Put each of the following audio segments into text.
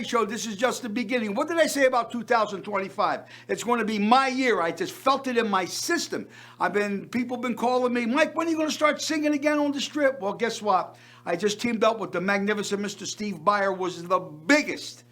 Variety Show. This is just the beginning. What did I say about 2025? It's going to be my year. I just felt it in my system. People have been calling me, Mike, when are you going to start singing again on the Strip? Well, guess what? I just teamed up with the magnificent Mr. Steve Byer, was the biggest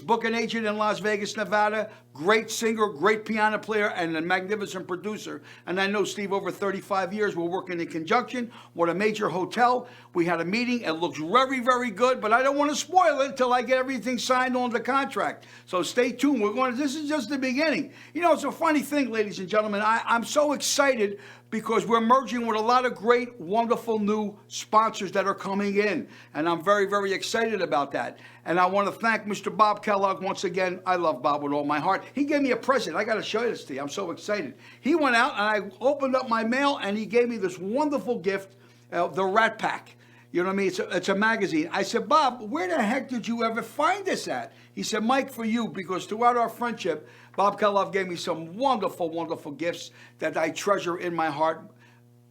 booking agent in Las Vegas, Nevada. Great singer, great piano player, and a magnificent producer. And I know Steve over 35 years. We're working in conjunction with a major hotel. We had a meeting. It looks very, very good, but I don't want to spoil it until I get everything signed on the contract. So stay tuned. This is just the beginning. You know, it's a funny thing, ladies and gentlemen. I'm so excited because we're merging with a lot of great, wonderful new sponsors that are coming in. And I'm very, very excited about that. And I want to thank Mr. Bob Kellogg once again. I love Bob with all my heart. He gave me a present. I got to show you this to you. I'm so excited. He went out and I opened up my mail and he gave me this wonderful gift, the Rat Pack. You know what I mean? It's a magazine. I said, Bob, where the heck did you ever find this at? He said, Mike, for you, because throughout our friendship, Bob Kellogg gave me some wonderful, wonderful gifts that I treasure in my heart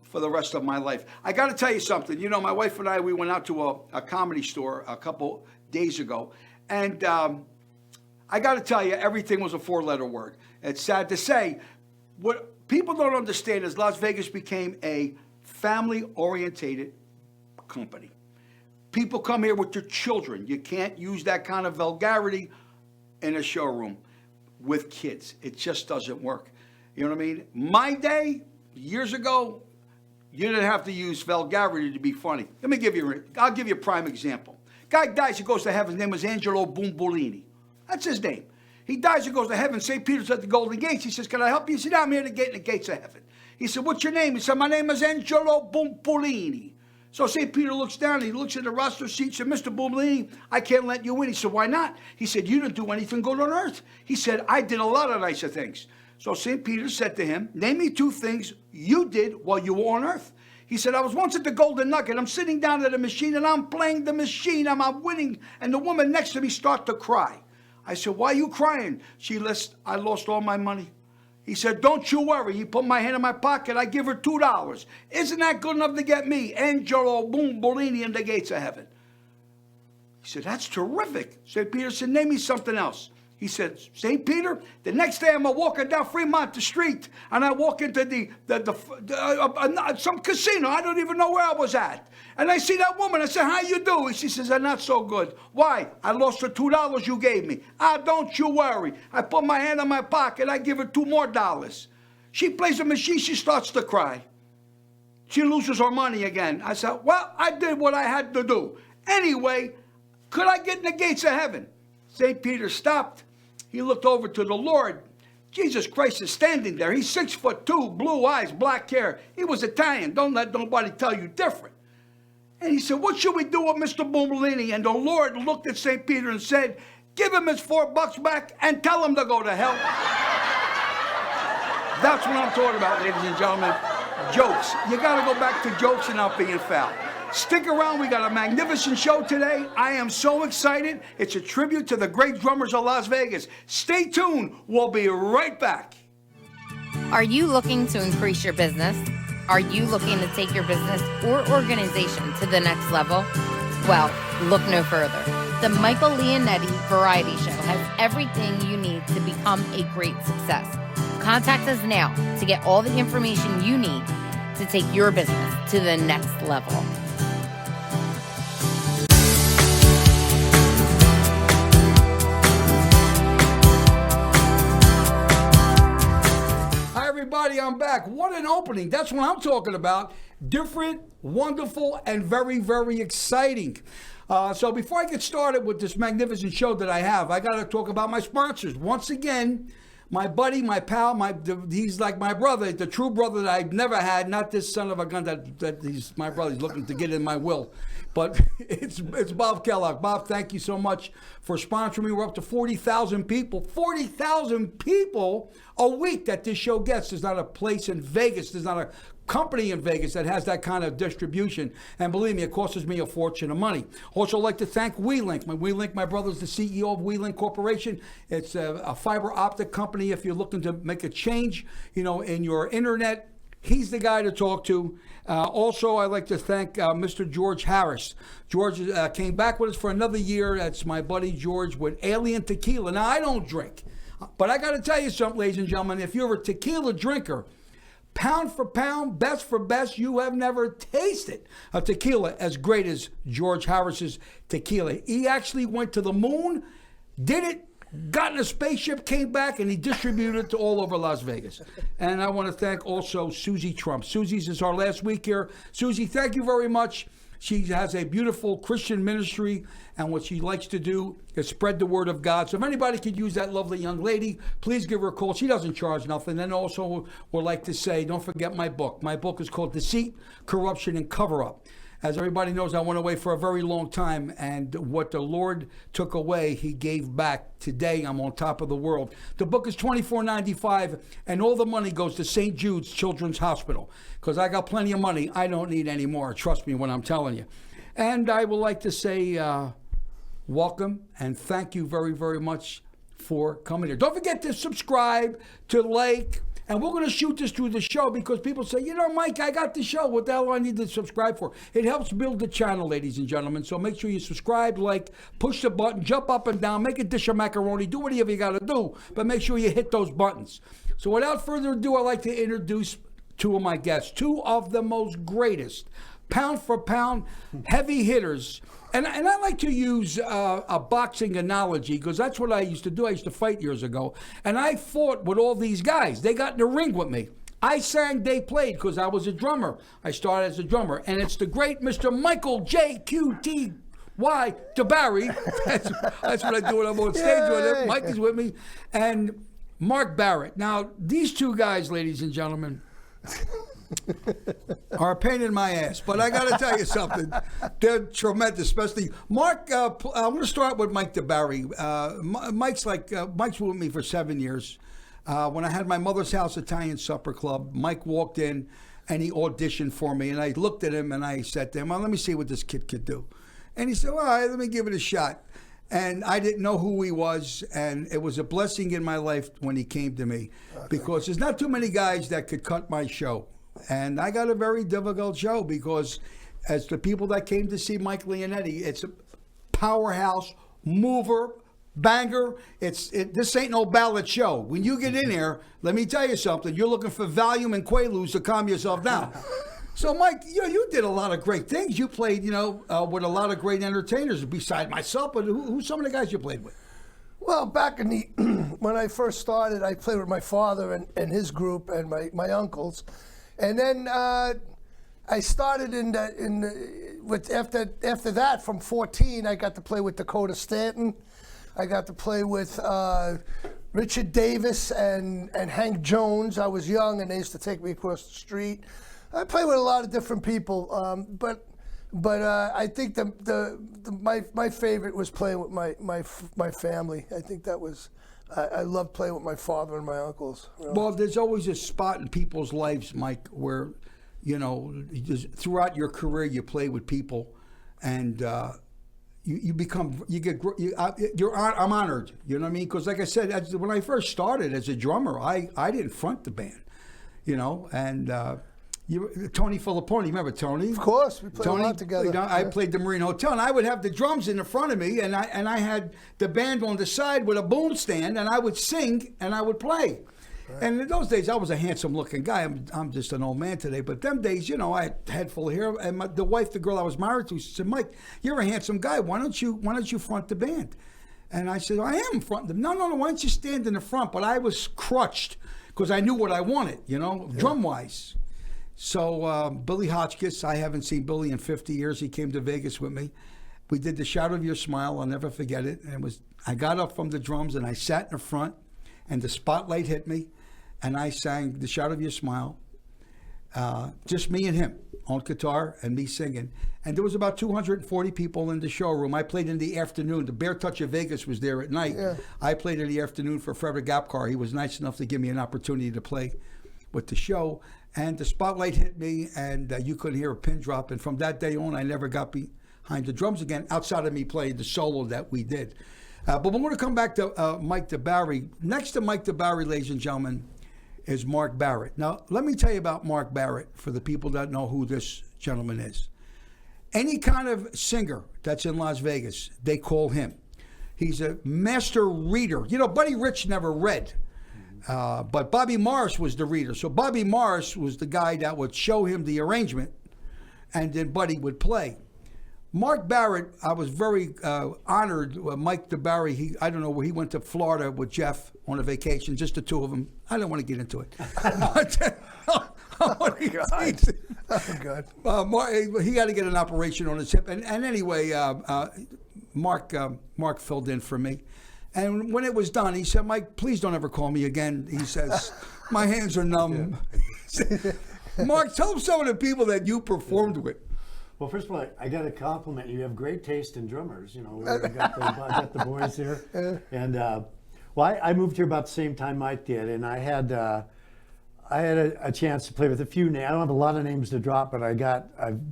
for the rest of my life. I got to tell you something. You know, my wife and I, we went out to a comedy store a couple days ago, and I got to tell you, everything was a four-letter word. It's sad to say. What people don't understand is Las Vegas became a family-orientated company. People come here with their children. You can't use that kind of vulgarity in a showroom with kids. It just doesn't work. You know what I mean? My day, years ago, you didn't have to use vulgarity to be funny. I'll give you a prime example. Guy dies, he goes to heaven. His name was Angelo Bombolini. That's his name. He dies, he goes to heaven. St. Peter's at the Golden Gates. He says, can I help you? He said, I'm here to get in the gates of heaven. He said, what's your name? He said, my name is Angelo Bombolini. So St. Peter looks down, he looks at the roster sheet, he said, Mr. Bombolini, I can't let you in. He said, why not? He said, you didn't do anything good on earth. He said, I did a lot of nicer things. So St. Peter said to him, name me two things you did while you were on earth. He said, I was once at the Golden Nugget. I'm sitting down at a machine, and I'm playing the machine. I'm winning, and the woman next to me starts to cry. I said, why are you crying? I lost all my money. He said, don't you worry. He put my hand in my pocket. I give her $2. Isn't that good enough to get me, Angelo Bombolini, in the gates of heaven? He said, that's terrific. St. Peter said, name me something else. He said, St. Peter, the next day I'm walking down Fremont the street, and I walk into some casino. I don't even know where I was at. And I see that woman. I said, how you doing? She says, I'm not so good. Why? I lost the $2 you gave me. Don't you worry. I put my hand in my pocket. I give her $2 more. She plays a machine. She starts to cry. She loses her money again. I said, well, I did what I had to do. Anyway, could I get in the gates of heaven? St. Peter stopped. He looked over to the Lord. Jesus Christ is standing there. He's 6'2", blue eyes, black hair. He was Italian. Don't let nobody tell you different. And he said, what should we do with Mr. Bombolini? And the Lord looked at St. Peter and said, give him his $4 back and tell him to go to hell. That's what I'm talking about, ladies and gentlemen. Jokes. You got to go back to jokes and not being foul. Stick around. We got a magnificent show today. I am so excited. It's a tribute to the great drummers of Las Vegas. Stay tuned. We'll be right back. Are you looking to increase your business? Are you looking to take your business or organization to the next level? Well, look no further. The Michael Leonetti Variety Show has everything you need to become a great success. Contact us now to get all the information you need to take your business to the next level. Everybody, I'm back. What an opening. That's what I'm talking about. Different, wonderful, and very, very exciting. So before I get started with this magnificent show that I have, I got to talk about my sponsors. Once again, my buddy, my pal, he's like my brother, the true brother that I've never had, not this son of a gun that he's my brother. He's looking to get in my will. But it's Bob Kellogg. Bob, thank you so much for sponsoring me. We're up to 40,000 people. 40,000 people a week that this show gets. There's not a place in Vegas. There's not a company in Vegas that has that kind of distribution. And believe me, it costs me a fortune of money. Also, I'd like to thank WeLink. My brother's the CEO of WeLink Corporation. It's a fiber optic company. If you're looking to make a change, in your internet He's the guy to talk to. Also, I'd like to thank Mr. George Harris. George came back with us for another year. That's my buddy George with Alien Tequila. Now, I don't drink, but I got to tell you something, ladies and gentlemen. If you're a tequila drinker, pound for pound, best for best, you have never tasted a tequila as great as George Harris's tequila. He actually went to the moon, did it, got in a spaceship, came back, and he distributed it to all over Las Vegas. And I want to thank also Susie Trump. Susie's is our last week here. Susie, thank you very much. She has a beautiful Christian ministry, and what she likes to do is spread the word of God. So if anybody could use that lovely young lady, please give her a call. She doesn't charge nothing. And also would like to say, don't forget my book. My book is called Deceit, Corruption, and Cover-Up. As everybody knows, I went away for a very long time, and what the Lord took away, he gave back. Today, I'm on top of the world. The book is $24.95, and all the money goes to St. Jude's Children's Hospital, because I got plenty of money. I don't need any more. Trust me when I'm telling you. And I would like to say welcome, and thank you very, very much for coming here. Don't forget to subscribe, to like, and we're going to shoot this through the show because people say, you know, Mike, I got the show. What the hell do I need to subscribe for? It helps build the channel, ladies and gentlemen. So make sure you subscribe, like, push the button, jump up and down, make a dish of macaroni, do whatever you got to do, but make sure you hit those buttons. So without further ado, I'd like to introduce two of my guests, two of the most greatest, pound for pound, heavy hitters. And I like to use a boxing analogy because that's what I used to do. I used to fight years ago. And I fought with all these guys. They got in the ring with me. I sang, they played because I was a drummer. I started as a drummer. And it's the great Mr. Michael J.Q.T.Y. DeBarry. That's what I do when I'm on stage with him. Mike is with me. And Mark Barrett. Now, these two guys, ladies and gentlemen, are a pain in my ass, but I got to tell you something. They're tremendous, especially Mark. I'm going to start with Mike DeBarry. Mike's with me for 7 years. When I had my mother's house Italian supper club, Mike walked in and he auditioned for me, and I looked at him and I said to him, well, let me see what this kid could do. And he said, well, all right, let me give it a shot. And I didn't know who he was, and it was a blessing in my life when he came to me, because there's not too many guys that could cut my show. And I got a very difficult show because as the people that came to see Mike Leonetti, it's a powerhouse, mover, banger. This ain't no ballad show. When you get in there, let me tell you something, you're looking for Valium and Quaaludes to calm yourself down. So, Mike, you did a lot of great things. You played, with a lot of great entertainers beside myself, but who's some of the guys you played with? Well, back in the when I first started, I played with my father and his group and my uncles. And then I started after that from 14, I got to play with Dakota Stanton. I got to play with Richard Davis and Hank Jones. I was young, and they used to take me across the street. I played with a lot of different people, but I think my favorite was playing with my family. I think that was. I love playing with my father and my uncles. Really. Well, there's always a spot in people's lives, Mike, where, throughout your career you play with people, and I'm honored. You know what I mean? Because like I said, when I first started as a drummer, I didn't front the band, and. Tony Filipponi, remember Tony? Of course, we played a lot together. I played the Marine Hotel, and I would have the drums in the front of me, and I had the band on the side with a boom stand, and I would sing and I would play. Right. And in those days, I was a handsome-looking guy. I'm just an old man today, but them days, I had a head full of hair. And the girl I was married to, she said, "Mike, you're a handsome guy. Why don't you front the band?" And I said, I am fronting them. No. Why don't you stand in the front? But I was crutched because I knew what I wanted, drum-wise. So Billy Hotchkiss, I haven't seen Billy in 50 years. He came to Vegas with me. We did The Shadow of Your Smile. I'll never forget it. And I got up from the drums and I sat in the front, and the spotlight hit me, and I sang The Shadow of Your Smile. Just me and him on guitar and me singing. And there was about 240 people in the showroom. I played in the afternoon. The Bear Touch of Vegas was there at night. Yeah. I played in the afternoon for Frederick Gapcar. He was nice enough to give me an opportunity to play with the show. And the spotlight hit me, and you couldn't hear a pin drop. And from that day on, I never got behind the drums again, outside of me playing the solo that we did. But we're going to come back to Mike DeBarry. Next to Mike DeBarry, ladies and gentlemen, is Mark Barrett. Now, let me tell you about Mark Barrett for the people that know who this gentleman is. Any kind of singer that's in Las Vegas, they call him. He's a master reader. You know, Buddy Rich never read, but Bobby Morris was the reader. So Bobby Morris was the guy that would show him the arrangement, and then Buddy would play. Mark Barrett, I was very honored. Mike DeBarry, I don't know where he went to Florida with Jeff on a vacation, just the two of them. I don't want to get into it. He got to get an operation on his hip. And anyway, Mark filled in for me. And when it was done, he said, Mike, please don't ever call me again. He says, my hands are numb. Yeah. Mark, tell some of the people that you performed with. Well, first of all, I got to compliment you. You have great taste in drummers. You know, we got the boys here. And, I moved here about the same time Mike did. And I had a chance to play with a few names. I don't have a lot of names to drop, but I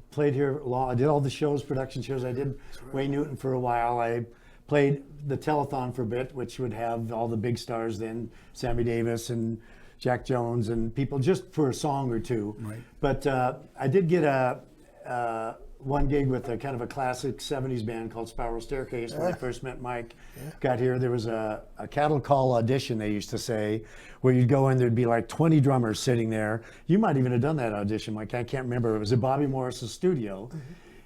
played here long. I did all the shows, production shows. I did Wayne Newton for a while. I played the telethon for a bit, which would have all the big stars then, Sammy Davis and Jack Jones and people just for a song or two. Right. But I did get one gig with a kind of a classic 70s band called Spiral Staircase when I first met Mike. Got here, there was a cattle call audition, they used to say, where you'd go in, there'd be like 20 drummers sitting there. You might even have done that audition, Mike. I can't remember. It was at Bobby Morris's studio.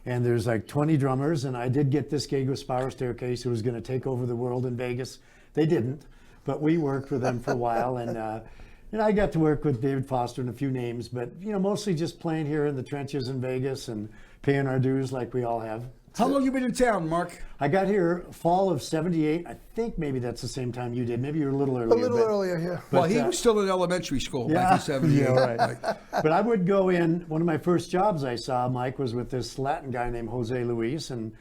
And there's like 20 drummers, and I did get this gig with Spiral Staircase, who was going to take over the world in Vegas. They didn't, but we worked with them for a while, and I got to work with David Foster and a few names, but mostly just playing here in the trenches in Vegas and paying our dues like we all have. How long you been in town, Mark? I got here fall of '78. I think maybe that's the same time you did. Maybe you're a little earlier. A little earlier, yeah. Well, he was still in elementary school back in '78. Yeah, right. But I would go in. One of my first jobs I saw, Mike, was with this Latin guy named Jose Luis, and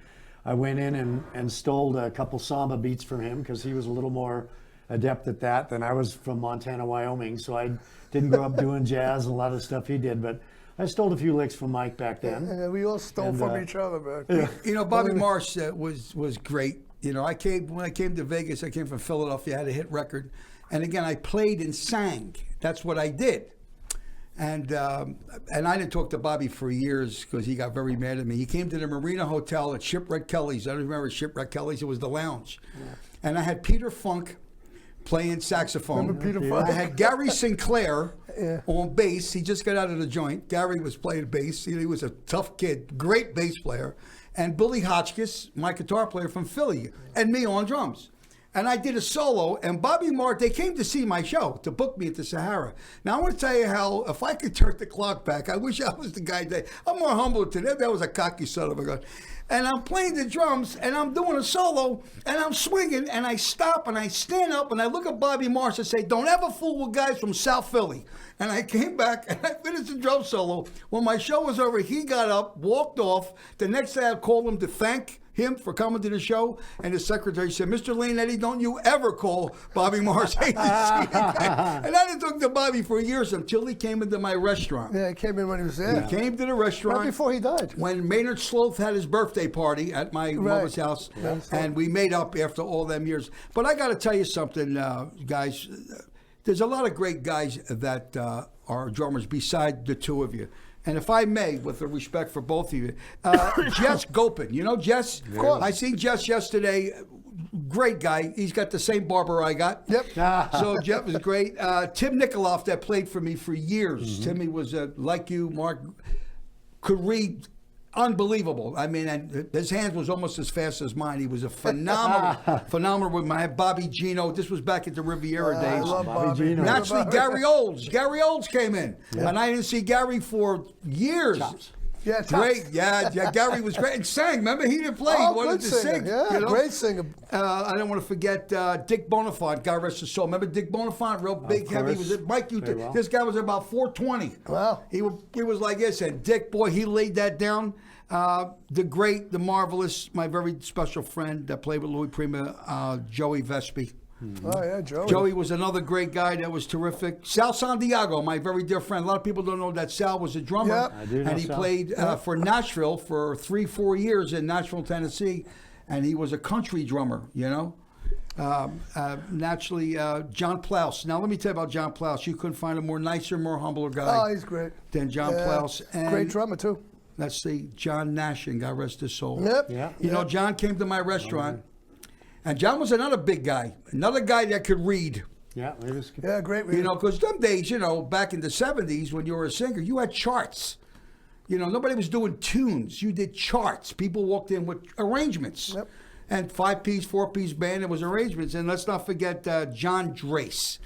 I went in and stole a couple samba beats from him because he was a little more adept at that than I was from Montana, Wyoming. So I didn't grow up doing jazz and a lot of stuff he did, but I stole a few licks from Mike back then. Yeah, we all stole from each other back then. Bobby Morris was great. When I came to Vegas, I came from Philadelphia, I had a hit record. And again, I played and sang. That's what I did. And I didn't talk to Bobby for years because he got very mad at me. He came to the Marina Hotel at Shipwreck Kelly's. I don't remember Shipwreck Kelly's. It was the lounge. Yeah. And I had Peter Funk playing saxophone. Remember Peter Funk? I had Gary Sinclair on bass. He just got out of the joint. Gary was playing bass. He was a tough kid, great bass player. And Billy Hotchkiss, my guitar player from Philly, and me on drums. And I did a solo, and Bobby Mark, they came to see my show, to book me at the Sahara. Now, I want to tell you how, if I could turn the clock back, I wish I was the guy that, I'm more humble today. That was a cocky son of a gun. And I'm playing the drums, and I'm doing a solo, and I'm swinging, and I stop, and I stand up, and I look at Bobby Marsh and say, don't ever fool with guys from South Philly. And I came back, and I finished the drum solo. When my show was over, he got up, walked off. The next day, I called him to thank him for coming to the show, and his secretary said, Mr. Leonetti, don't you ever call Bobby Morris. And I didn't talk to Bobby for years until he came into my restaurant. Yeah, he came in when he was there. He came to the restaurant. Right before he died. When Maynard Sloth had his birthday party at my mother's house, and we made up after all them years. But I got to tell you something, guys. There's a lot of great guys that are drummers beside the two of you. And if I may, with the respect for both of you, Jess Gopin. You know Jess? Of course. I seen Jess yesterday. Great guy. He's got the same barber I got. Yep. So Jeff was great. Tim Nikoloff, that played for me for years. Mm-hmm. Timmy was, like you, Mark, could read unbelievable. I mean, and his hands was almost as fast as mine. He was a phenomenal with my Bobby Gino. This was back at the Riviera days. I love Bobby Gino. And actually, Gary Olds. Gary Olds came in. Yeah. And I didn't see Gary for years. Chops. Yeah, great. Yeah, Gary was great and sang. Remember, he didn't play. He wanted to sing. Yeah, great singer. I don't want to forget Dick Bonifant. God rest his soul. Remember Dick Bonifant, real big, heavy. Was it Mike? This guy was about 420. Wow. He was like this. And Dick, boy, he laid that down. The great, the marvelous, my very special friend that played with Louis Prima, Joey Vespi. Oh, yeah, Joey. Joey was another great guy that was terrific. Sal Santiago, my very dear friend. A lot of people don't know that Sal was a drummer. Yep. I do know and he Sal. played for Nashville for 3-4 years in Nashville, Tennessee. And he was a country drummer, you know. Naturally, John Plouse. Now, let me tell you about John Plouse. You couldn't find a more nicer, more humbler guy Oh, he's great. than John Plouse. And Great drummer, too. let's see, John Nashing, God rest his soul. Yep. Yeah. You know, John came to my restaurant, and John was another big guy, another guy that could read. Yeah, it was good. Yeah, great. You know, because some days, you know, back in the 70s when you were a singer, you had charts. You know, nobody was doing tunes. You did charts. People walked in with arrangements. Yep. And 5-piece, 4-piece band, it was arrangements. And let's not forget John Drace.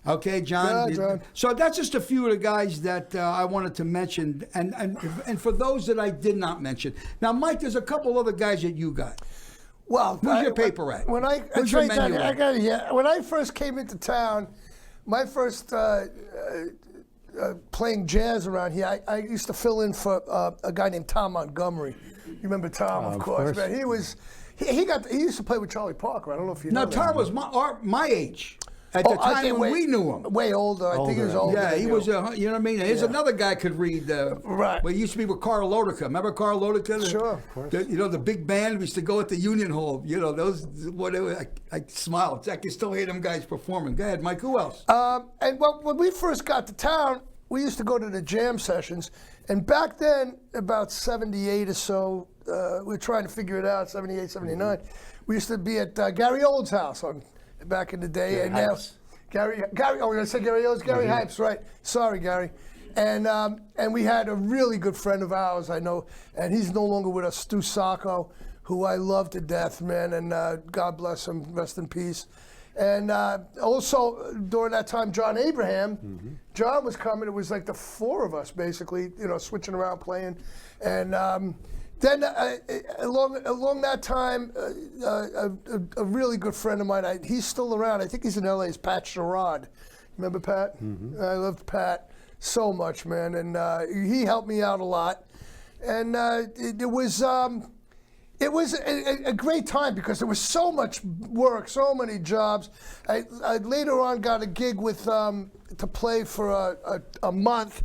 Okay, John. Yeah, John. So that's just a few of the guys that I wanted to mention. And for those that I did not mention. Now, Mike, there's a couple other guys that you got. Well, Where's your paper at? When I Where's your tell you, menu I at? got it here. When I first came into town, my first playing jazz around here, I used to fill in for a guy named Tom Montgomery. You remember Tom, of course. Man, he was. He used to play with Charlie Parker. I don't know if you know. No, that. Tom was my age at the I time think when we knew him. Way older. I think he was older. Yeah, than he you. was. You know what I mean? Here's another guy could read. Right. Well, he used to be with Carl Lodeker. Remember Carl Lodeker? Sure, of course. You know, the big band. We used to go at the Union Hall. You know, those. Whatever. I smile. I can still hear them guys performing. Go ahead, Mike. Who else? And when we first got to town, we used to go to the jam sessions. And back then, about 78 or so, we were trying to figure it out, 78, 79. We used to be at Gary Old's house back in the day. Gary and now, Hypes. Gary, oh, we're going to say Gary Old's? Gary Hypes, right. Sorry, Gary. And we had a really good friend of ours, I know, and he's no longer with us, Stu Sacco, who I love to death, man, and God bless him, rest in peace. And also, during that time, John Abraham, John was coming. It was like the four of us, basically, you know, switching around playing. And then along that time, a really good friend of mine, he's still around. I think he's in LA, is Pat Sherrod. Remember Pat? I loved Pat so much, man. And he helped me out a lot. And it was a great time because there was so much work, so many jobs. I later on got a gig with to play for a month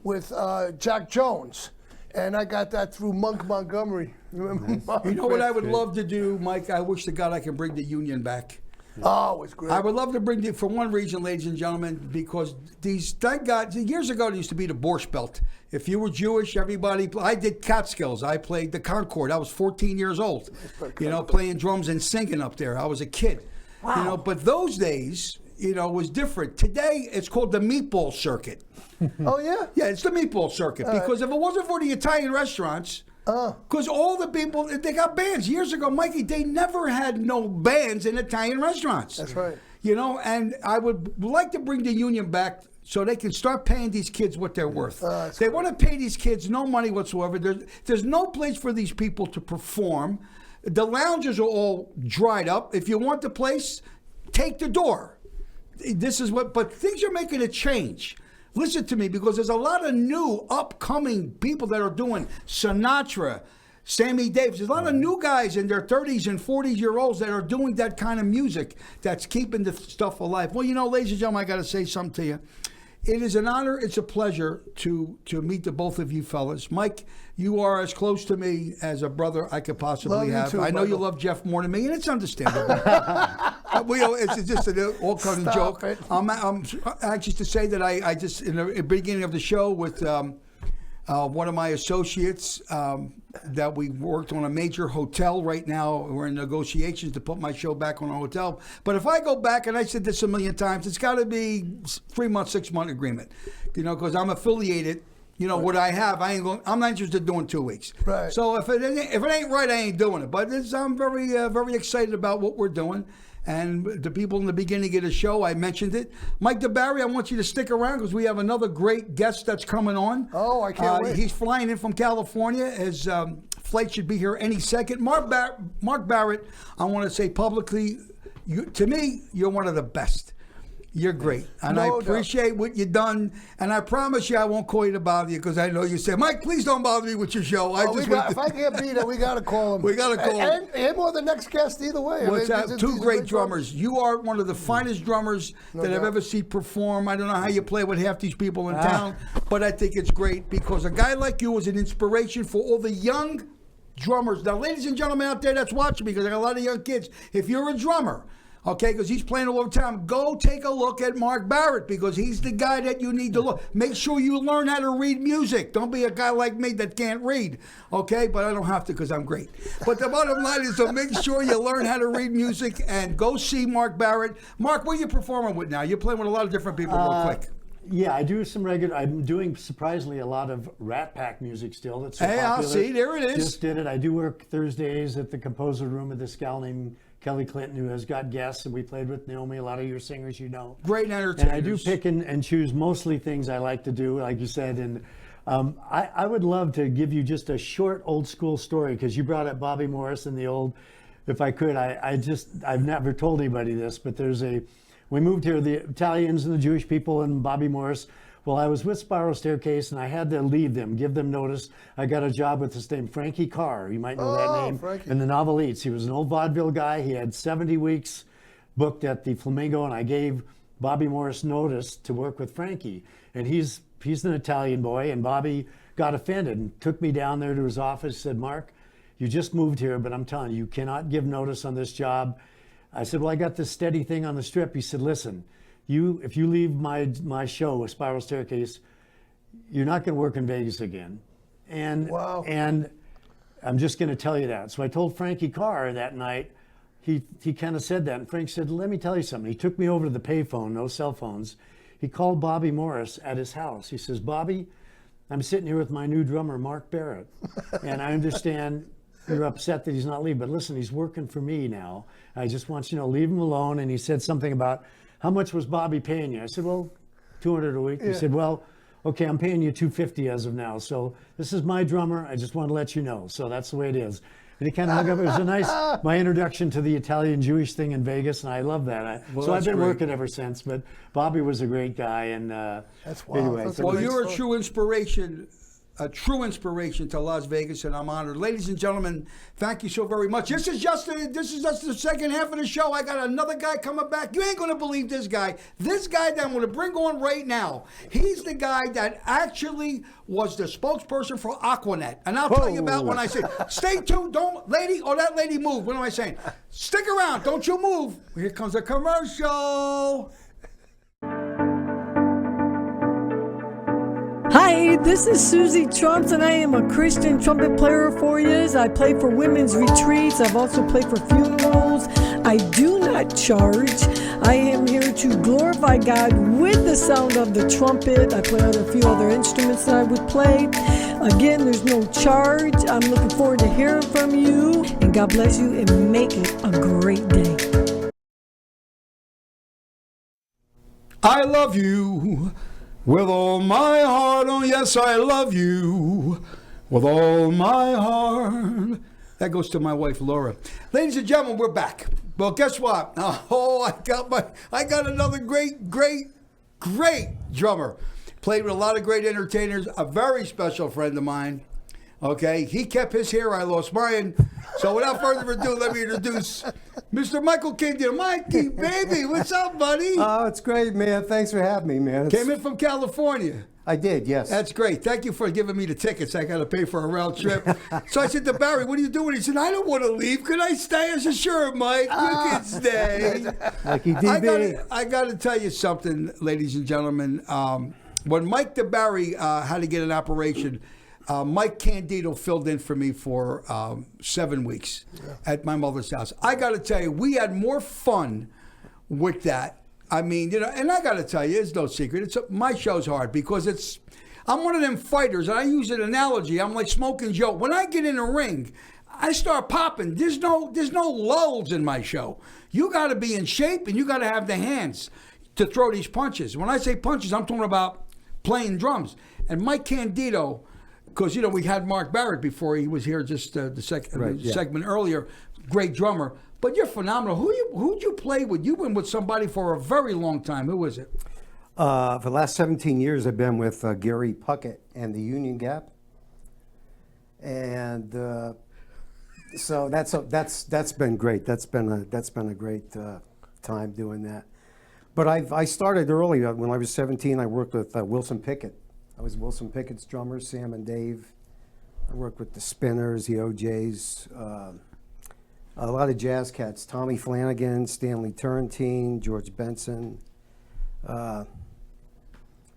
with Jack Jones, and I got that through Monk Montgomery. Remember Monk? You know what I would love to do, Mike? I wish to God I could bring the Union back. Oh, it was great. I would love to bring it for one reason, ladies and gentlemen, because thank God, years ago, it used to be the Borscht Belt. If you were Jewish, everybody, I did Catskills. I played the Concord. I was 14 years old, you know, playing drums and singing up there. I was a kid, you know, but those days, you know, was different. Today, it's called the Meatball Circuit. Oh, yeah? Yeah, it's the Meatball Circuit, because if it wasn't for the Italian restaurants, because all the people, they got bands. Years ago, Mikey, they never had no bands in Italian restaurants. That's right. You know, and I would like to bring the union back so they can start paying these kids what they're worth. They want to pay these kids no money whatsoever. There's no place for these people to perform. The lounges are all dried up. If you want the place, take the door. This is what, but things are making a change. Listen to me, because there's a lot of new upcoming people that are doing Sinatra, Sammy Davis. There's a lot of new guys in their 30s and 40-year-olds that are doing that kind of music that's keeping the stuff alive. Well, you know, ladies and gentlemen, I got to say something to you. It is an honor, it's a pleasure to meet the both of you fellas. Mike, you are as close to me as a brother I could possibly Love you have. too, I know you Michael. love Jeff more than me, and it's understandable. It's just an all-cutting Stop joke. it. I'm anxious to say that I just, in the beginning of the show with one of my associates, that we worked on a major hotel right now. We're in negotiations to put my show back on a hotel. But if I go back, and I said this a million times, it's got to be 3-month, 6-month agreement, you know, because I'm affiliated. You know, what I have, I'm not interested in doing 2 weeks. Right. So if it ain't right, I ain't doing it. But I'm very, very excited about what we're doing. And the people in the beginning of the show, I mentioned it. Mike DeBarry, I want you to stick around because we have another great guest that's coming on. Oh, I can't wait. He's flying in from California. His flight should be here any second. Mark Barrett, I want to say publicly, to me, you're one of the best. You're great. And No I doubt. appreciate what you've done. And I promise you I won't call you to bother you because I know you say, Mike, please don't bother me with your show. If I can't beat it, we got to call him. We gotta call him. And him or the next guest, either way. What's that? Two these are great drummers. You are one of the finest drummers that I've doubt. ever seen perform. I don't know how you play with half these people in town, but I think it's great because a guy like you is an inspiration for all the young drummers. Now, ladies and gentlemen out there that's watching me, because I got a lot of young kids, if you're a drummer, okay, because he's playing all over town, go take a look at Mark Barrett, because he's the guy that you need to look. Make sure you learn how to read music. Don't be a guy like me that can't read, okay? But I don't have to, because I'm great. But the bottom line is to make sure you learn how to read music and go see Mark Barrett. Mark, what are you performing with now? You're playing with a lot of different people real quick. Yeah, I do some regular. I'm doing surprisingly a lot of Rat Pack music still. That's so Hey, I'll popular. see. There it is. Just did it. I do work Thursdays at the Composer Room with this gal named Kelly Clinton, who has got guests, and we played with Naomi. A lot of your singers, you know. Great entertainers. And I do pick and choose mostly things I like to do, like you said. And I would love to give you just a short old school story, because you brought up Bobby Morris and the old. If I could, I've never told anybody this, but we moved here, the Italians and the Jewish people and Bobby Morris. Well, I was with Spiral Staircase, and I had to leave them, give them notice. I got a job with this name, Frankie Carr. You might know that name. Frankie. In the Novelites. He was an old vaudeville guy. He had 70 weeks booked at the Flamingo, and I gave Bobby Morris notice to work with Frankie. And he's an Italian boy, and Bobby got offended and took me down there to his office, said, Mark, you just moved here, but I'm telling you, you cannot give notice on this job. I said, well, I got this steady thing on the Strip. He said, listen, if you leave my show, A Spiral Staircase, you're not going to work in Vegas again. And Wow. And I'm just going to tell you that. So I told Frankie Carr that night. He kind of said that, and Frank said, let me tell you something. He took me over to the payphone, no cell phones. He called Bobby Morris at his house. He says, Bobby, I'm sitting here with my new drummer, Mark Barrett, and I understand you're upset that he's not leaving, but listen, he's working for me now. I just want you to know, leave him alone. And he said something about, how much was Bobby paying you? I said, well, $200 a week. He said, well, okay, I'm paying you $250 as of now. So this is my drummer. I just want to let you know. So that's the way it is. And he kind of hung up. It was a nice, my introduction to the Italian Jewish thing in Vegas, and I love that. So I've been working ever since. But Bobby was a great guy, and That's wild. anyway. That's so Well, great you're a story. true inspiration. A true inspiration to Las Vegas, and I'm honored. Ladies and gentlemen, thank you so very much. This is just the second half of the show. I got another guy coming back. You ain't gonna believe this guy. This guy that I'm gonna bring on right now. He's the guy that actually was the spokesperson for Aquanet, and I'll tell you about when I say, stay tuned. Don't lady or that lady move. What am I saying? Stick around. Don't you move. Here comes a commercial. Hi, this is Susie Trumps, and I am a Christian trumpet player for 4 years. I play for women's retreats. I've also played for funerals. I do not charge. I am here to glorify God with the sound of the trumpet. I play a few other instruments that I would play. Again, there's no charge. I'm looking forward to hearing from you, and God bless you, and make it a great day. I love you with all my heart. Oh, yes, I love you with all my heart. That goes to my wife, Laura. Ladies and gentlemen, we're back. Well, guess what? Oh, I got another great drummer. Played with a lot of great entertainers. A very special friend of mine. Okay, he kept his hair. I lost mine. So without further ado, let me introduce Mr. Michael Candito. Mikey, baby, what's up, buddy? Oh, it's great, man. Thanks for having me, man. Came in from California. I did, yes. That's great. Thank you for giving me the tickets. I got to pay for a round trip. So I said to Barry, what are you doing? He said, I don't want to leave. Could I stay? I said, sure, Mike. You can stay. Lucky DB. I got to tell you something, ladies and gentlemen. When Mike DeBarry had to get an operation, Mike Candito filled in for me for 7 weeks at my mother's house. I got to tell you, we had more fun with that. I mean, and I got to tell you, it's no secret. My show's hard because I'm one of them fighters, and I use an analogy. I'm like Smoking Joe. When I get in a ring, I start popping. There's no lulls in my show. You got to be in shape, and you got to have the hands to throw these punches. When I say punches, I'm talking about playing drums. And Mike Candito, because we had Mark Barrett before he was here, just the segment earlier. Great drummer, but you're phenomenal. Who'd you play with? You've been with somebody for a very long time. Who was it? For the last 17 years, I've been with Gary Puckett and the Union Gap, and so that's been great. That's been a great time doing that. But I started early. When I was 17, I worked with Wilson Pickett. I was Wilson Pickett's drummer, Sam and Dave. I worked with the Spinners, the OJs, a lot of jazz cats. Tommy Flanagan, Stanley Turrentine, George Benson.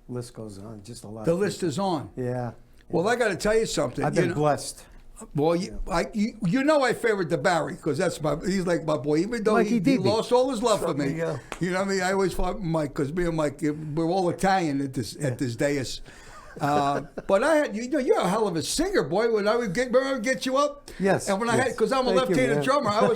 List goes on. Just a lot. The of list people. is on. Yeah. Well, I got to tell you something. I've you been know- blessed. Well, you know I favored the Barry because he's like my boy. Even though he Mikey DB. lost all his love for me, Yeah. you know what I mean. I always fought Mike because me and Mike we're all Italian at this dais. But I had you're a hell of a singer, boy. When I would get you up, Yes, And when I yes. had because I'm a Thank you, left-handed man. drummer, I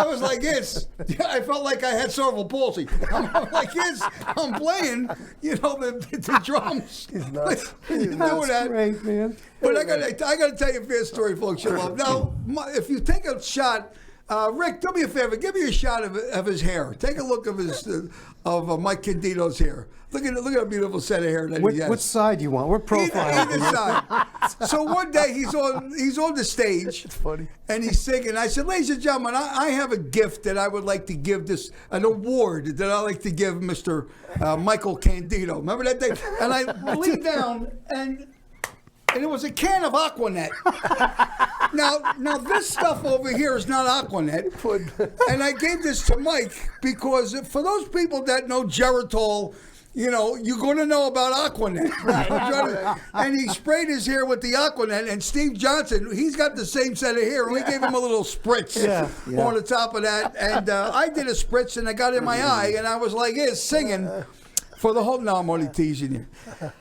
was like this. Yeah, I felt like I had cerebral palsy. I'm like this. I'm playing, the drums. He's nuts. You know that. Great, man. But I gotta tell you a fair story, folks. You love. Now, if you take a shot, Rick, do me a favor. Give me a shot of his hair. Take a look of his of Mike Candito's hair. Look at a beautiful set of hair that he has. What side you want? What profile? Either side. So one day he's on the stage. It's funny. And he's singing. I said, ladies and gentlemen, I have a gift that I would like to give an award that I like to give Mr. Michael Candito. Remember that day? And I leaned down and it was a can of Aquanet. Now this stuff over here is not Aquanet. And I gave this to Mike because for those people that know Geritol, you're going to know about Aquanet. And he sprayed his hair with the Aquanet. And Steve Johnson, he's got the same set of hair. We gave him a little spritz on the top of that. And I did a spritz, and I got in my eye, and I was like this, singing. For the whole, no, I'm only teasing you.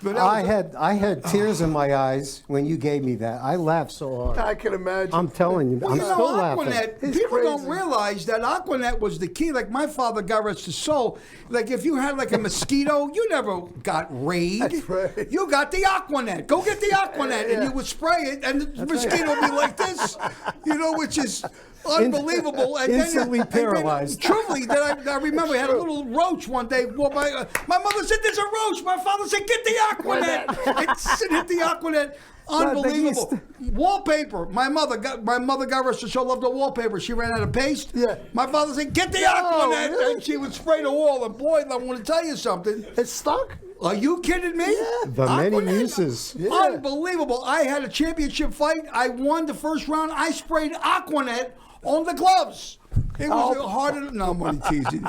But I had tears in my eyes when you gave me that. I laughed so hard. I can imagine. I'm telling you, I'm still laughing. Aquanet, It's people don't crazy. realize that Aquanet was the key. Like my father, God rest his soul, like if you had like a mosquito, you never got raid. That's right. You got the Aquanet. Go get the Aquanet, and you would spray it, and the mosquito would be like this, which is unbelievable. And Instantly paralyzed. Truthfully, that I remember I had a little roach one day. Well, my mother said, "There's a roach." My father said, "Get the Aquanet." And hit the Aquanet. Unbelievable. Wallpaper. My mother, God rest her soul, loved the wallpaper. She ran out of paste. Yeah. My father said, "Get the Aquanet," really? and she would spray the wall. And boy, I want to tell you something. It's stuck. Are you kidding me? The many Aquanet? uses. Yeah. Unbelievable. I had a championship fight. I won the first round. I sprayed Aquanet on the gloves. It was harder. No, I'm only teasing.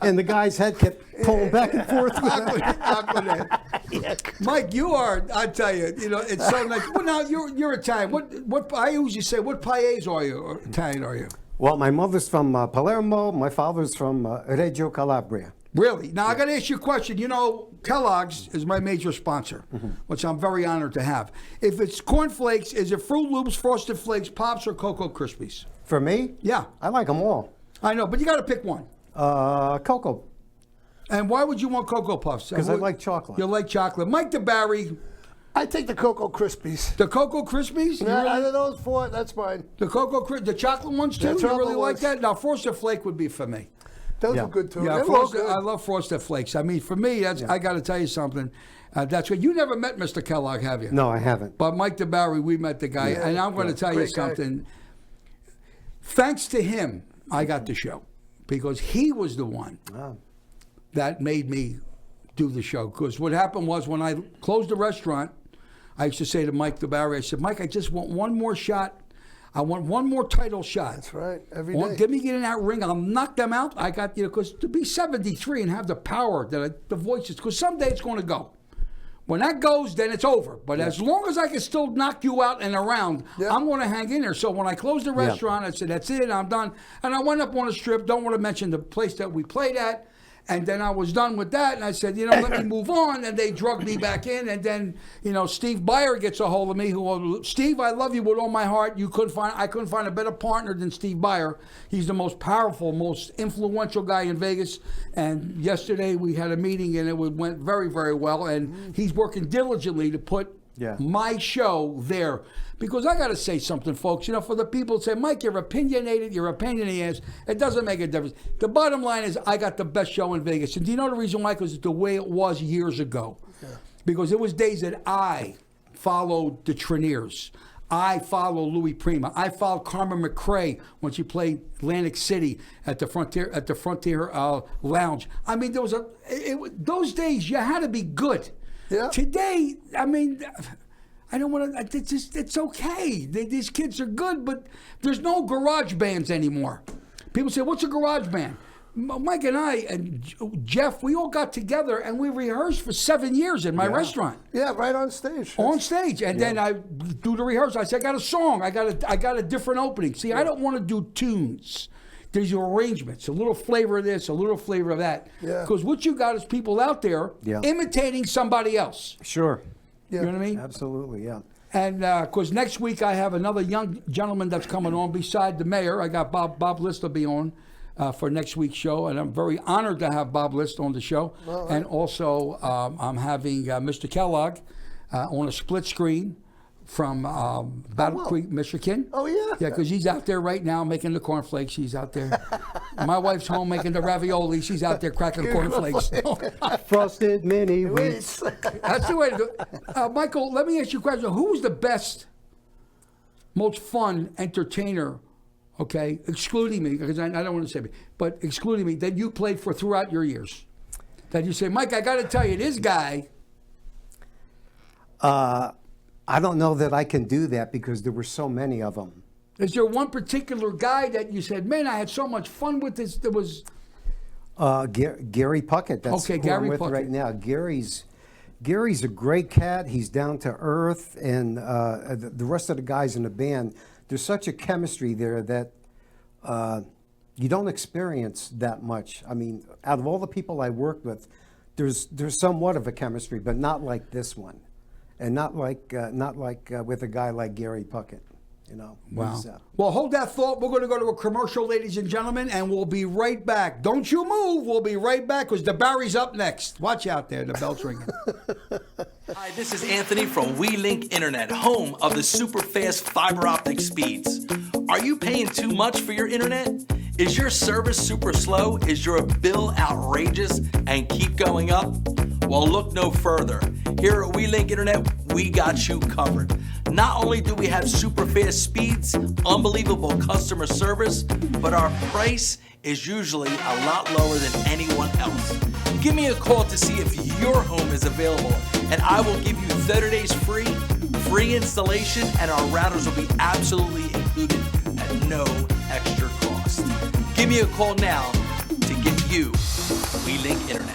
And the guy's head kept pulling back and forth. Aquanet. Mike, you are. I tell you, it's so nice. Well, now you're Italian. What I usually say, what paese are you? Or Italian are you? Well, my mother's from Palermo. My father's from Reggio Calabria. Really? Now I got to ask you a question. Kellogg's is my major sponsor, which I'm very honored to have. If it's cornflakes, is it Fruit Loops, Frosted Flakes, Pops, or Cocoa Krispies? For me? Yeah. I like them all. I know, but you got to pick one. Cocoa. And why would you want Cocoa Puffs? Because I like chocolate. You like chocolate. Mike DeBarry, I take the Cocoa Krispies. the Cocoa Krispies? You Out really- of those four, that's mine. the chocolate ones too? The You chocolate really like ones. that? Now, Frosted Flake would be for me. Those Yeah. are good too. Yeah, They were all Frosted, good. I love Frosted Flakes. I mean, for me, I got to tell you something. That's what you never met Mr. Kellogg, have you? No, I haven't. But Mike DeBarry, we met the guy, Yeah, and I'm going to tell you great guy. something. Thanks to him, I got the show because he was the one that made me do the show. Because what happened was when I closed the restaurant, I used to say to Mike DeBarry, I said, "Mike, I just want one more shot. I want one more title shot. That's right. Every Get day. me in that ring. I'll knock them out. I got because to be 73 and have the power that the voices. Because someday it's going to go. When that goes, then it's over. But as long as I can still knock you out and around, I'm going to hang in there. So when I closed the restaurant, I said, "That's it. I'm done." And I went up on a strip. Don't want to mention the place that we played at. And then I was done with that, and I said, let me move on. And they drugged me back in. And then, Steve Byer gets a hold of me. Steve, I love you with all my heart. I couldn't find a better partner than Steve Byer. He's the most powerful, most influential guy in Vegas. And yesterday we had a meeting, and it went very, very well. And he's working diligently to put my show there. Because I got to say something, folks. For the people that say, "Mike, you're opinionated, you're a pain in the ass," it doesn't make a difference. The bottom line is I got the best show in Vegas. And do you know the reason why? Because it's the way it was years ago. Because it was days that I followed the Treniers. I followed Louis Prima. I followed Carmen McRae when she played Atlantic City at the Frontier Lounge. I mean, there was those days you had to be good. Yeah. Today, I mean, I don't want to. It's okay. These kids are good, but there's no garage bands anymore. People say, "What's a garage band?" Mike and I and Jeff, we all got together and we rehearsed for 7 years in my restaurant. Yeah, right on stage. On stage, and then I do the rehearsal. I said, "I got a song. I got a different opening." See, I don't want to do tunes. There's your arrangements, a little flavor of this, a little flavor of that. Yeah. Because what you got is people out there imitating somebody else. Sure. Yeah. You know what I mean? Absolutely, yeah. And because next week I have another young gentleman that's coming on beside the mayor. I got Bob List will be on for next week's show, and I'm very honored to have Bob List on the show. Well, and also I'm having Mr. Kellogg on a split screen from Battle Creek, Michigan. Oh, yeah? Yeah, because he's out there right now making the cornflakes. He's out there. My wife's home making the ravioli. She's out there cracking cornflakes. Frosted mini wheats. That's the way to do it. Michael, let me ask you a question. Who was the best, most fun entertainer, okay, excluding me, because I don't want to say me, but excluding me, that you played for throughout your years? That you say, Mike, I got to tell you, this guy. I don't know that I can do that because there were so many of them. Is there one particular guy that you said, man, I had so much fun with this? There was. Gary Puckett. That's Okay, who Gary I'm with Puckett. right now. Gary's a great cat. He's down to earth, and the rest of the guys in the band. There's such a chemistry there that you don't experience that much. I mean, out of all the people I worked with, there's somewhat of a chemistry, but not like this one, and not like with a guy like Gary Puckett. You know. Wow. He's, Well, hold that thought. We're going to go to a commercial, ladies and gentlemen, and we'll be right back. Don't you move. We'll be right back because the Barry's up next. Watch out there. The bell's ringing. Hi, this is Anthony from WeLink Internet, home of the super fast fiber optic speeds. Are you paying too much for your internet? Is your service super slow? Is your bill outrageous and keep going up? Well, look no further. Here at WeLink Internet, we got you covered. Not only do we have super fast speeds, unbelievable customer service, but our price is usually a lot lower than anyone else. Give me a call to see if your home is available, and I will give you 30 days free installation, and our routers will be absolutely included at no extra cost. Give me a call now to get you WeLink Internet.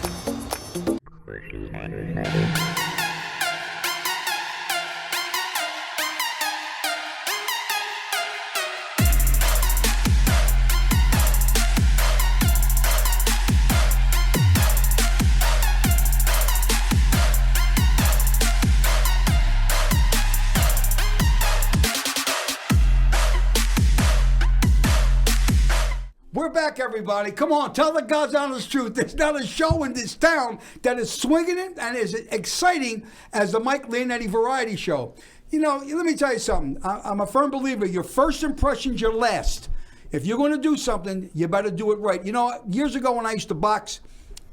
We're back, everybody. Come on, tell the God's honest truth. There's not a show in this town that is swinging it and is exciting as the Mike Leonetti Variety Show. You know, let me tell you something. I'm a firm believer. Your first impression's your last. If you're going to do something, you better do it right. You know, years ago when I used to box,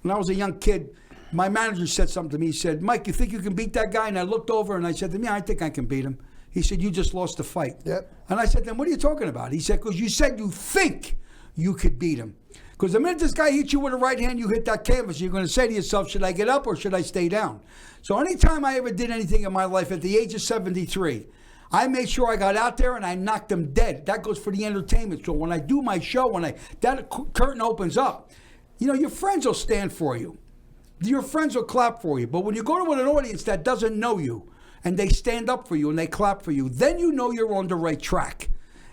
when I was a young kid, my manager said something to me. He said, Mike, you think you can beat that guy? And I looked over and I said to him, yeah, I think I can beat him. He said, you just lost the fight. Yep. And I said, then what are you talking about? He said, because you said you think you could beat him. Because the minute this guy hits you with a right hand, you hit that canvas, you're going to say to yourself, should I get up or should I stay down? So anytime I ever did anything in my life at the age of 73, I made sure I got out there and I knocked them dead. That goes for the entertainment. So when I do my show, that curtain opens up, you know, your friends will stand for you. Your friends will clap for you. But when you go to an audience that doesn't know you and they stand up for you and they clap for you, then you know you're on the right track.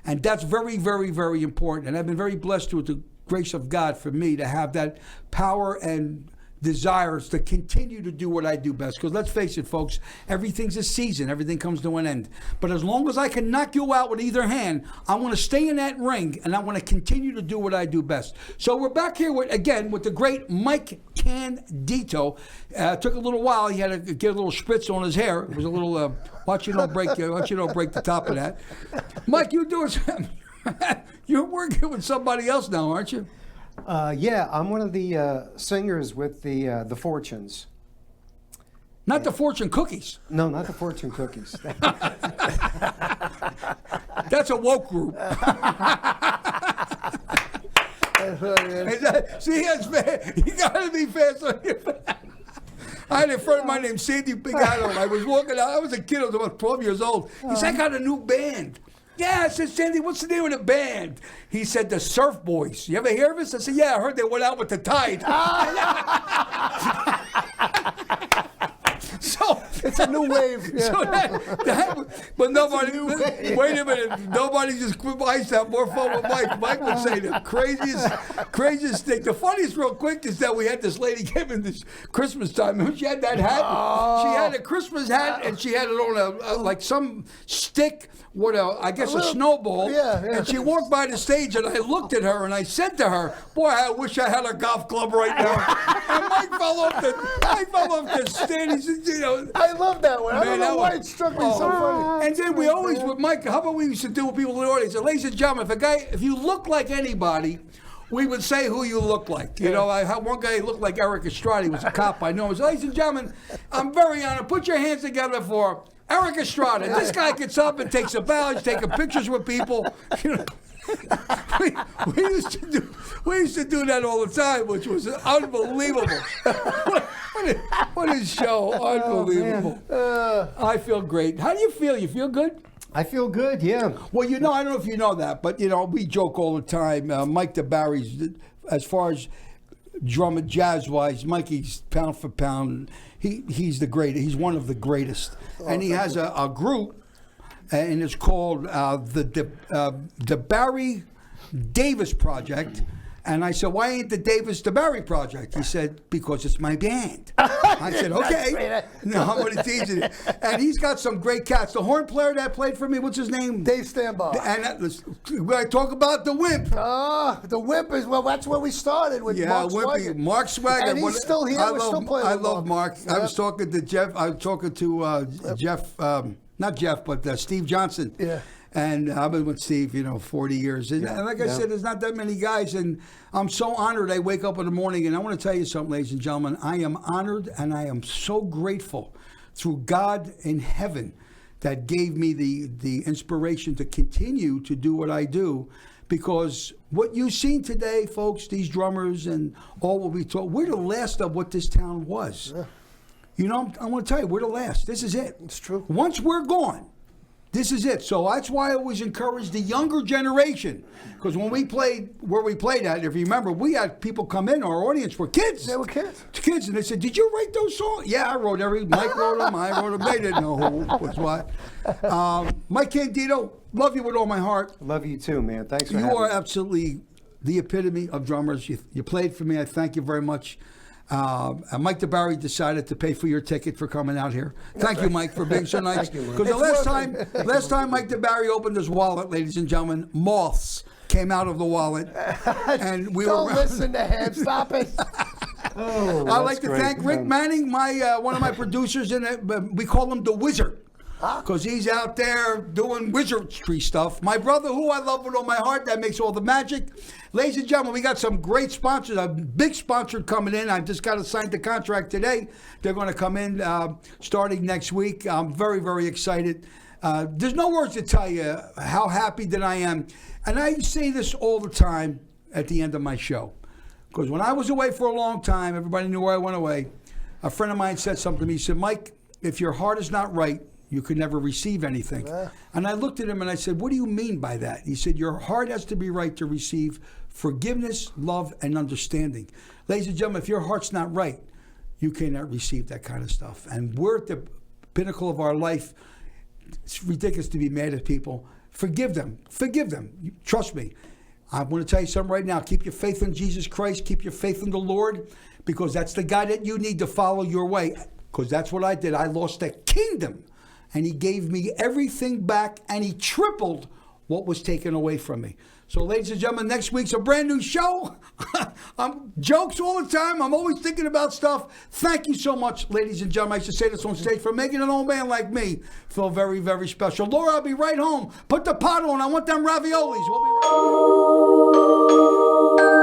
And that's very, very, very important. And I've been very blessed with the grace of God for me to have that power and desires to continue to do what I do best. Because let's face it, folks, everything's a season. Everything comes to an end. But as long as I can knock you out with either hand, I want to stay in that ring and I want to continue to do what I do best. So we're back here with the great Mike Candito. Took a little while. He had to get a little spritz on his hair. It was a little, watch you don't break the top of that. Mike, you're doing something. You're working with somebody else now, aren't you? Yeah, I'm one of the singers with the Fortunes. Not the Fortune Cookies. No, not the Fortune Cookies. That's a woke group. See, that's fair. You got to be fair. So I had a friend of mine named Sandy Pigano. I was walking out. I was a kid. I was about 12 years old. He said, I got a new band. Yeah, I said, Sandy, what's the name of the band? He said, the Surf Boys. You ever hear of us? I said, yeah, I heard they went out with the tide. So It's a new wave. Yeah. so but nobody, wait a minute, nobody just quit. I used to have more fun with Mike. Mike would say the craziest thing. The funniest real quick is that we had this lady came in this Christmas time. Remember she had that hat? She had a Christmas hat and she had it on a like some stick with a snowball. Yeah. And she walked by the stage and I looked at her and I said to her, boy, I wish I had a golf club right now. And Mike fell off the stand. He said, you know, I love that one. I don't know why it struck me so funny. And then we always, with Mike, how about we used to do with people in the audience? So, ladies and gentlemen, if you look like anybody, we would say who you look like. You know, I had one guy who looked like Eric Estrada. He was a cop. I know him. So, ladies and gentlemen, I'm very honored. Put your hands together for Eric Estrada. This guy gets up and takes a bow. He's taking pictures with people. You know, we used to do that all the time, which was unbelievable. What a show! Unbelievable. I feel great. How do you feel? You feel good? I feel good, yeah. Well, you know, I don't know if you know that, but you know, we joke all the time. Mike DeBarry's, as far as drum and jazz wise, Mikey's pound for pound. He's the greatest. He's one of the greatest, and he has a group. And it's called the Barry Davis Project. And I said, why ain't the Davis DeBarry Project? He said, because it's my band. I said, okay. No, I'm going to tease you. And he's got some great cats. The horn player that played for me, what's his name? Dave Stanbar. And I talk about the Wimp. The Wimp is, well, that's where we started with Mark Swagger. Mark Swagger. And he's still here. We're still playing I with love Mark. Yep. I was talking to Jeff. I was talking to Jeff. Not Jeff, but Steve Johnson. Yeah. And I've been with Steve, 40 years. And like I said, there's not that many guys. And I'm so honored. I wake up in the morning, and I want to tell you something, ladies and gentlemen. I am honored, and I am so grateful through God in heaven that gave me the inspiration to continue to do what I do. Because what you've seen today, folks, these drummers and all what we talk, we're the last of what this town was. Yeah. You know, I want to tell you, we're the last. This is it. It's true. Once we're gone, this is it. So that's why I always encourage the younger generation. Because when we played, where we played at, if you remember, we had people come in, our audience were kids. They were kids. Kids, and they said, did you write those songs? Yeah, I wrote Mike wrote them, I wrote them. They didn't know who was what. Mike Candito, love you with all my heart. Love you too, man. Thanks for having me. You are me. absolutely the epitome of drummers. You played for me. I thank you very much. Mike DeBarry decided to pay for your ticket for coming out here. Thank you, Mike, for being so nice. Because the last time Mike DeBarry opened his wallet, ladies and gentlemen, moths came out of the wallet, and we Don't were. listen to him. Stop it. I'd like to thank Rick Manning, one of my producers in it. We call him the Wizard. Because he's out there doing wizardry stuff. My brother, who I love with all my heart, that makes all the magic. Ladies and gentlemen, we got some great sponsors. A big sponsor coming in. I just got to sign the contract today. They're going to come in starting next week. I'm very, very excited. There's no words to tell you how happy that I am. And I say this all the time at the end of my show. Because when I was away for a long time, everybody knew where I went away. A friend of mine said something to me. He said, Mike, if your heart is not right, you could never receive anything. Yeah. And I looked at him and I said, what do you mean by that? He said, your heart has to be right to receive forgiveness, love, and understanding. Ladies and gentlemen, if your heart's not right, you cannot receive that kind of stuff. And we're at the pinnacle of our life. It's ridiculous to be mad at people. Forgive them. Forgive them. Trust me. I want to tell you something right now. Keep your faith in Jesus Christ. Keep your faith in the Lord, because that's the guy that you need to follow your way. Because that's what I did. I lost the kingdom. And he gave me everything back, and he tripled what was taken away from me. So, ladies and gentlemen, next week's a brand new show. I'm jokes all the time. I'm always thinking about stuff. Thank you so much, ladies and gentlemen. I should say this on stage, for making an old man like me feel very, very special. Laura, I'll be right home. Put the pot on. I want them raviolis. We'll be right home.